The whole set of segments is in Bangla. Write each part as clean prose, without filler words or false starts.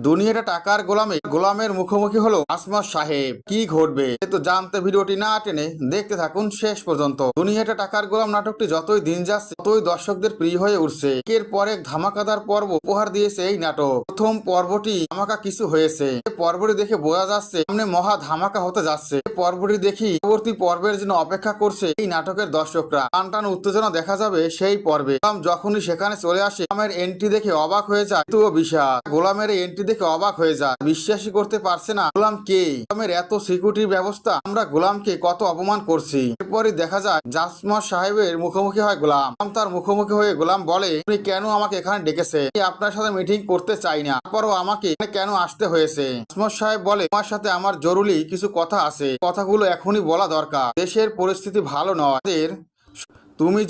দুনিয়াটা টাকার গোলামের মুখোমুখি হলো আসমত সাহেব। কি ঘটবে তো জানতে ভিডিওটি না টেনে দেখতে থাকুন শেষ পর্যন্ত। দুনিয়াটা টাকার গোলাম নাটকটি যতই দিন যাচ্ছে ততই দর্শকদের প্রিয় হয়ে উঠছে। এর পর এক ধামাকাদার পর্ব উপহার দিয়েছে এই নাটক। প্রথম পর্বটি ধামাকা কিছু হয়েছে। পর্বটি দেখে বোঝা যাচ্ছে সামনে মহা ধামাকা হতে যাচ্ছে। পর্বটি দেখি পরবর্তী পর্বের জন্য অপেক্ষা করছে এই নাটকের দর্শকরা। টানটান উত্তেজনা দেখা যাবে সেই পর্বে। যখনই সেখানে চলে আসে গোলামের এন্ট্রি দেখে অবাক হয়ে যায় বিশাল। গোলামের এন্ট্রি দেখে অবাক হয়ে যায়, বিশ্বাসই করতে পারছে না গোলাম কে। গোলামের এত সিকিউরিটির ব্যবস্থা, আমরা গোলামকে কত অপমান করছি। এরপরই দেখা যায় আসমত সাহেবের মুখোমুখি হয় গোলাম। তার মুখোমুখি হয়ে গোলাম বলে, আপনি কেন আমাকে এখানে ডেকেছে? আপনার সাথে মিটিং করতে চাই না, তারপরও আমাকে কেন আসতে হয়েছে? আসমত সাহেব বলে, তোমার সাথে আমার জরুরি কিছু কথা আছে, কথাগুলো এখনই বলা দরকার। দেশের পরিস্থিতি ভালো নয়। তুমি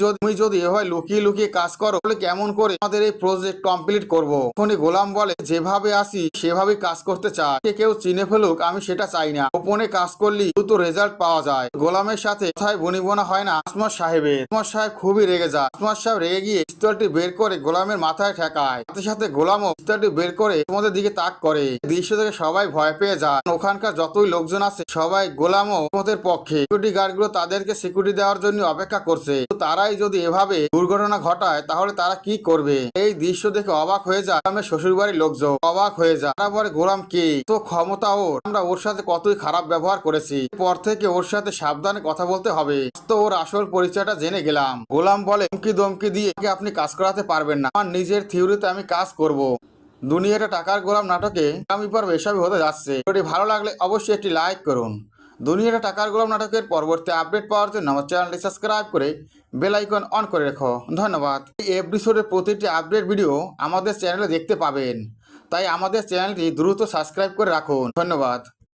যদি এভাবে লুকিয়ে লুকিয়ে কাজ করো তাহলে কেমন করে আমাদের এই প্রজেক্ট কমপ্লিট করবো? তখনই গোলাম বলে, যেভাবে আসি সেভাবেই কাজ করতে চাই। কেউ চিনে ফেলুক আমি সেটা চাই না। গোপনে কাজ করলে দ্রুত রেজাল্ট পাওয়া যায়। গোলামের সাথে কথায় বনিবনা হয় না আসমত সাহেবের। আসমত সাহেব খুবই রেগে যায়। আসমত সাহেব রেগে গিয়ে পিস্তলটি বের করে গোলামের মাথায় ঠেকায়। সাথে সাথে গোলামও পিস্তলটি বের করে তোমাদের দিকে তাক করে। দৃশ্য থেকে সবাই ভয় পেয়ে যায়। ওখানকার যতই লোকজন আছে সবাই গোলাম ও আসমতের পক্ষে। সিকিউরিটি গার্ডগুলো তাদেরকে সিকিউরিটি দেওয়ার জন্য অপেক্ষা করছে। তারাই যদি এভাবে দুর্ঘটনা ঘটায় তাহলে তারা কি করবে? এই দৃশ্য দেখে অবাক হয়ে যায় গোলামের শ্বশুর বাড়ির লোকজন। অবাক হয়ে যায়, তারা বলে, গোলাম কে? তো ক্ষমতা ওর, আমরা ওর সাথে কতই খারাপ ব্যবহার করেছি। পর থেকে ওর সাথে সাবধানে কথা বলতে হবে। তো ওর আসল পরিচয়টা জেনে গেলাম। গোলাম বলে, ধমকি দিয়ে আপনি কাজ করাতে পারবেন না। আমার নিজের থিওরিতে আমি কাজ করব। দুনিয়াটা টাকার গোলাম নাটকে আগামী পর্ব এসবই হতে যাচ্ছে। ভিডিওটি ভালো লাগলে অবশ্যই একটি লাইক করুন। দুনিয়াটা টাকার গোলাম নাটকের পরবর্তী আপডেট পাওয়ার জন্য আমার চ্যানেলটি সাবস্ক্রাইব করে বেল আইকন অন করে রেখো। ধন্যবাদ। এই এপিসোডের প্রতিটি আপডেট ভিডিও আমাদের চ্যানেলে দেখতে পাবেন, তাই আমাদের চ্যানেলটি দ্রুত সাবস্ক্রাইব করে রাখুন। ধন্যবাদ।